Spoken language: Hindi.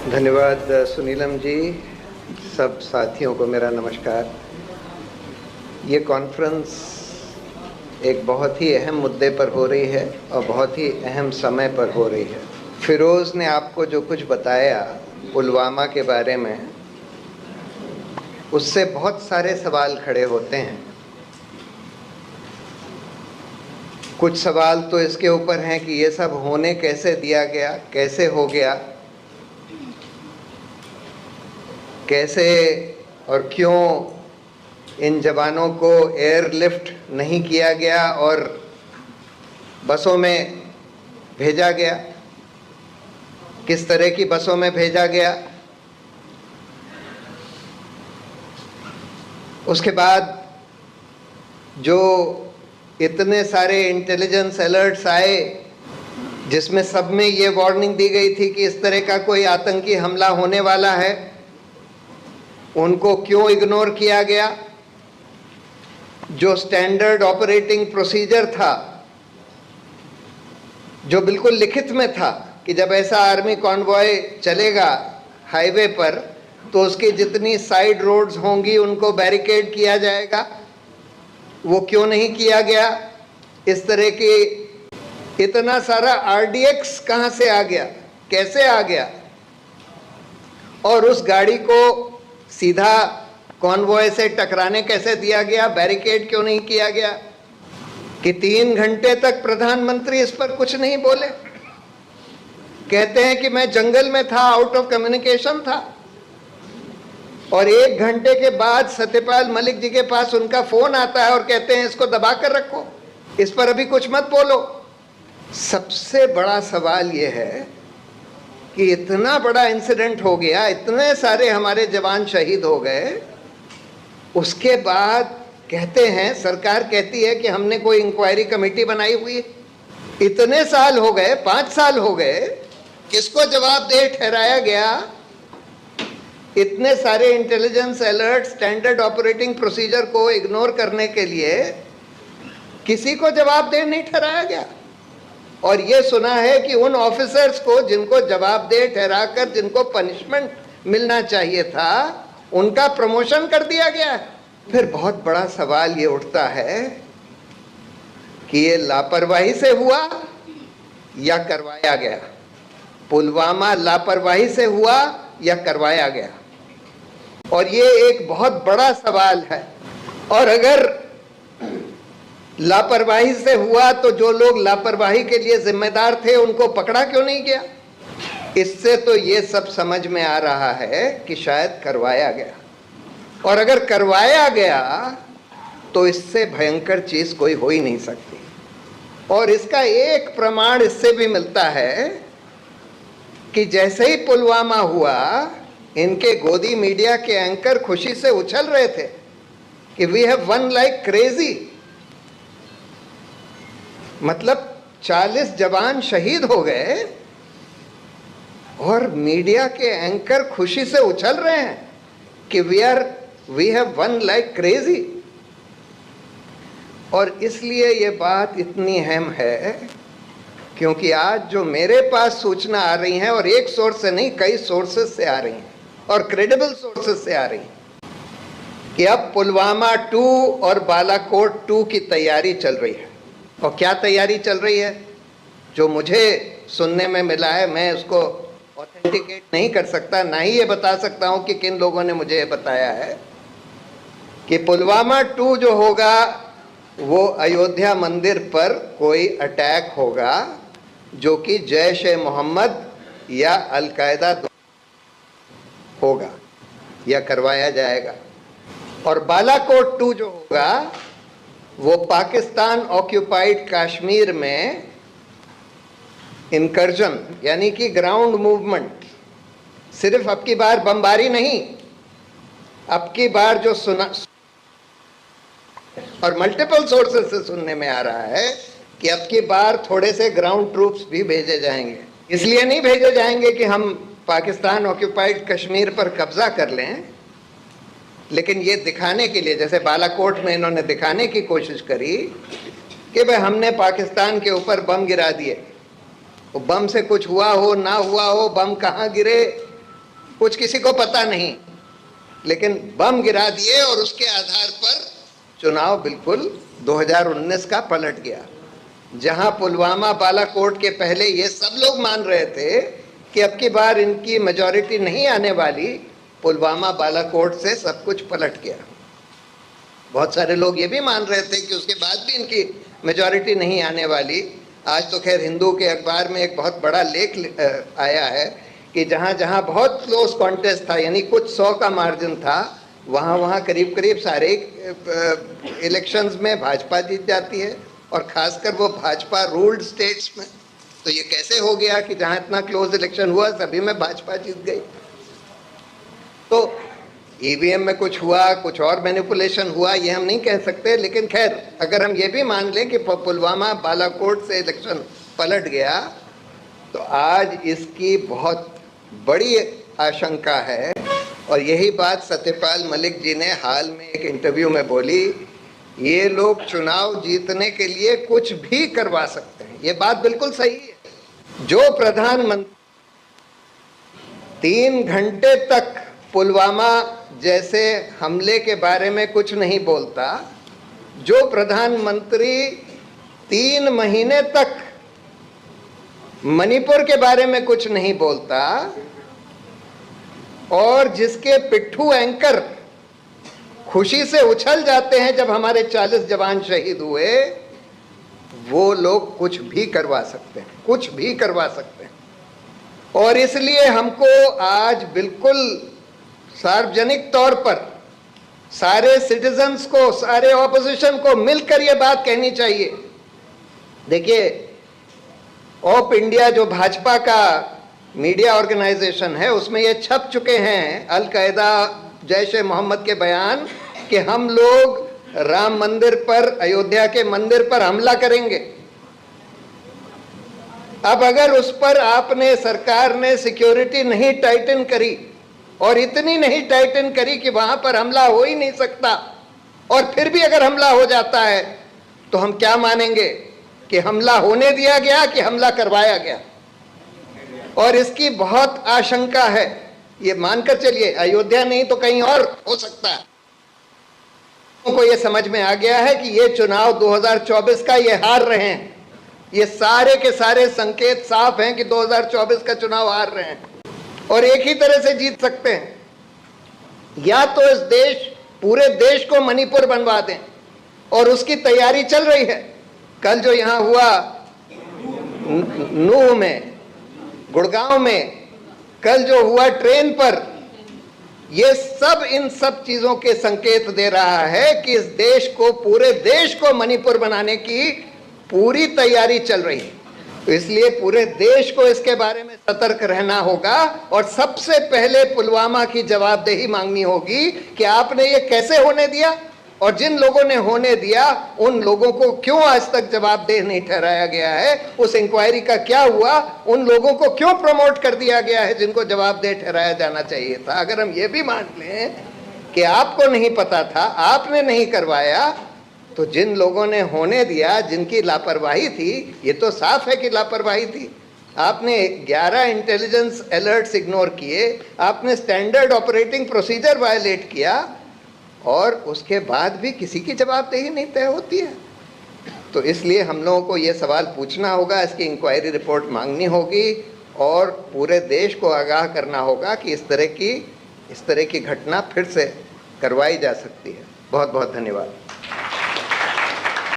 धन्यवाद सुनीलम जी। सब साथियों को मेरा नमस्कार। ये कॉन्फ्रेंस एक बहुत ही अहम मुद्दे पर हो रही है और बहुत ही अहम समय पर हो रही है। फिरोज़ ने आपको जो कुछ बताया पुलवामा के बारे में, उससे बहुत सारे सवाल खड़े होते हैं। कुछ सवाल तो इसके ऊपर हैं कि ये सब होने कैसे दिया गया, कैसे हो गया, कैसे और क्यों इन जवानों को एयरलिफ्ट नहीं किया गया और बसों में भेजा गया, किस तरह की बसों में भेजा गया। उसके बाद जो इतने सारे इंटेलिजेंस अलर्ट्स आए जिसमें सब में ये वार्निंग दी गई थी कि इस तरह का कोई आतंकी हमला होने वाला है, उनको क्यों इग्नोर किया गया। जो स्टैंडर्ड ऑपरेटिंग प्रोसीजर था, जो बिल्कुल लिखित में था कि जब ऐसा आर्मी कॉन्वॉय चलेगा हाईवे पर तो उसकी जितनी साइड रोड्स होंगी उनको बैरिकेड किया जाएगा, वो क्यों नहीं किया गया। इस तरह की इतना सारा आरडीएक्स कहां से आ गया, कैसे आ गया, और उस गाड़ी को सीधा कॉन्वॉय से टकराने कैसे दिया गया, बैरिकेड क्यों नहीं किया गया। कि 3 घंटे तक प्रधानमंत्री इस पर कुछ नहीं बोले। कहते हैं कि मैं जंगल में था, आउट ऑफ कम्युनिकेशन था, और 1 घंटे के बाद सत्यपाल मलिक जी के पास उनका फोन आता है और कहते हैं इसको दबा कर रखो, इस पर अभी कुछ मत बोलो। सबसे बड़ा सवाल यह है कि इतना बड़ा इंसिडेंट हो गया, इतने सारे हमारे जवान शहीद हो गए, उसके बाद कहते हैं, सरकार कहती है कि हमने कोई इंक्वायरी कमेटी बनाई हुई है। इतने साल हो गए, 5 साल हो गए, किसको जवाबदेह ठहराया गया। इतने सारे intelligence alert, standard operating procedure को इग्नोर करने के लिए किसी को जवाबदेह नहीं ठहराया गया। और ये सुना है कि उन ऑफिसर्स को जिनको जवाबदेह ठहराकर जिनको पनिशमेंट मिलना चाहिए था, उनका प्रमोशन कर दिया गया है। फिर बहुत बड़ा सवाल ये उठता है कि ये लापरवाही से हुआ या करवाया गया। पुलवामा लापरवाही से हुआ या करवाया गया, और ये एक बहुत बड़ा सवाल है। और अगर लापरवाही से हुआ तो जो लोग लापरवाही के लिए जिम्मेदार थे उनको पकड़ा क्यों नहीं गया। इससे तो ये सब समझ में आ रहा है कि शायद करवाया गया, और अगर करवाया गया तो इससे भयंकर चीज कोई हो ही नहीं सकती। और इसका एक प्रमाण इससे भी मिलता है कि जैसे ही पुलवामा हुआ, इनके गोदी मीडिया के एंकर खुशी से उछल रहे थे कि we have won like crazy. मतलब 40 जवान शहीद हो गए और मीडिया के एंकर खुशी से उछल रहे हैं कि we have won like crazy. और इसलिए ये बात इतनी अहम है क्योंकि आज जो मेरे पास सूचना आ रही है, और एक सोर्स से नहीं कई सोर्सेज से आ रही हैं, और क्रेडिबल सोर्सेज से आ रही हैं, कि अब पुलवामा 2 और बालाकोट 2 की तैयारी चल रही है। और क्या तैयारी चल रही है, जो मुझे सुनने में मिला है, मैं उसको ऑथेंटिकेट नहीं कर सकता, ना ही ये बता सकता हूं कि किन लोगों ने मुझे ये बताया है कि पुलवामा 2 जो होगा वो अयोध्या मंदिर पर कोई अटैक होगा जो कि जैश ए मोहम्मद या अल-कायदा होगा या करवाया जाएगा। और बालाकोट 2 जो होगा वो पाकिस्तान ऑक्यूपाइड कश्मीर में इनकर्जन, यानी कि ग्राउंड मूवमेंट। सिर्फ अब की बार बमबारी नहीं, अब की बार जो सुना, और मल्टीपल सोर्सेस से सुनने में आ रहा है कि अब की बार थोड़े से ग्राउंड ट्रूप्स भी भेजे जाएंगे। इसलिए नहीं भेजे जाएंगे कि हम पाकिस्तान ऑक्यूपाइड कश्मीर पर कब्जा कर लें, लेकिन ये दिखाने के लिए, जैसे बालाकोट में इन्होंने दिखाने की कोशिश करी कि भाई हमने पाकिस्तान के ऊपर बम गिरा दिए, वो बम से कुछ हुआ हो ना हुआ हो, बम कहाँ गिरे कुछ किसी को पता नहीं, लेकिन बम गिरा दिए और उसके आधार पर चुनाव बिल्कुल 2019 का पलट गया। जहां पुलवामा बालाकोट के पहले ये सब लोग मान रहे थे कि अब की बार इनकी मेजॉरिटी नहीं आने वाली, पुलवामा बालाकोट से सब कुछ पलट गया। बहुत सारे लोग ये भी मान रहे थे कि उसके बाद भी इनकी मेजॉरिटी नहीं आने वाली। आज तो खैर हिंदू के अखबार में एक बहुत बड़ा लेख आया है कि जहाँ जहाँ बहुत क्लोज कॉन्टेस्ट था, यानी कुछ 100 का मार्जिन था, वहाँ करीब करीब सारे इलेक्शंस में भाजपा जीत जाती है, और खासकर वो भाजपा रूल्ड स्टेट्स में। तो ये कैसे हो गया कि जहाँ इतना क्लोज इलेक्शन हुआ सभी में भाजपा जीत गई? तो ईवीएम में कुछ हुआ, कुछ और मैनिपुलेशन हुआ, ये हम नहीं कह सकते, लेकिन खैर अगर हम ये भी मान लें कि पुलवामा बालाकोट से इलेक्शन पलट गया, तो आज इसकी बहुत बड़ी आशंका है। और यही बात सत्यपाल मलिक जी ने हाल में एक इंटरव्यू में बोली, ये लोग चुनाव जीतने के लिए कुछ भी करवा सकते हैं। ये बात बिल्कुल सही है। जो प्रधानमंत्री 3 घंटे तक पुलवामा जैसे हमले के बारे में कुछ नहीं बोलता, जो प्रधानमंत्री 3 महीने तक मणिपुर के बारे में कुछ नहीं बोलता, और जिसके पिट्ठू एंकर खुशी से उछल जाते हैं जब हमारे 40 जवान शहीद हुए, वो लोग कुछ भी करवा सकते हैं, कुछ भी करवा सकते हैं। और इसलिए हमको आज बिल्कुल सार्वजनिक तौर पर सारे सिटीजन्स को, सारे ऑपोजिशन को मिलकर ये बात कहनी चाहिए। देखिए, ऑप इंडिया जो भाजपा का मीडिया ऑर्गेनाइजेशन है, उसमें ये छप चुके हैं अल कायदा, जैश ए मोहम्मद के बयान कि हम लोग राम मंदिर पर, अयोध्या के मंदिर पर हमला करेंगे। अब अगर उस पर आपने, सरकार ने सिक्योरिटी नहीं टाइटन करी, और इतनी नहीं टाइटन करी कि वहां पर हमला हो ही नहीं सकता, और फिर भी अगर हमला हो जाता है तो हम क्या मानेंगे कि हमला होने दिया गया कि हमला करवाया गया? और इसकी बहुत आशंका है। ये मानकर चलिए, अयोध्या नहीं तो कहीं और हो सकता है। को ये समझ में आ गया है कि ये चुनाव 2024 का ये हार रहे हैं। ये सारे के सारे संकेत साफ हैं कि 2024 का चुनाव हार रहे हैं, और एक ही तरह से जीत सकते हैं। या तो इस पूरे देश को मणिपुर बनवा दें, और उसकी तैयारी चल रही है। कल जो यहां हुआ नूह में, गुड़गांव में, कल जो हुआ ट्रेन पर, ये सब इन सब चीजों के संकेत दे रहा है कि इस देश को, पूरे देश को मणिपुर बनाने की पूरी तैयारी चल रही है। तो इसलिए पूरे देश को इसके बारे में सतर्क रहना होगा, और सबसे पहले पुलवामा की जवाबदेही मांगनी होगी कि आपने ये कैसे होने दिया, और जिन लोगों ने होने दिया उन लोगों को क्यों आज तक जवाबदेह नहीं ठहराया गया है, उस इंक्वायरी का क्या हुआ, उन लोगों को क्यों प्रमोट कर दिया गया है जिनको जवाबदेह ठहराया जाना चाहिए था। अगर हम ये भी मान लें कि आपको नहीं पता था, आपने नहीं करवाया, तो जिन लोगों ने होने दिया, जिनकी लापरवाही थी, ये तो साफ है कि लापरवाही थी। आपने 11 इंटेलिजेंस अलर्ट्स इग्नोर किए, आपने स्टैंडर्ड ऑपरेटिंग प्रोसीजर वायलेट किया, और उसके बाद भी किसी की जवाबदेही नहीं तय होती है। तो इसलिए हम लोगों को ये सवाल पूछना होगा, इसकी इंक्वायरी रिपोर्ट मांगनी होगी, और पूरे देश को आगाह करना होगा कि इस तरह की घटना फिर से करवाई जा सकती है। बहुत बहुत धन्यवाद।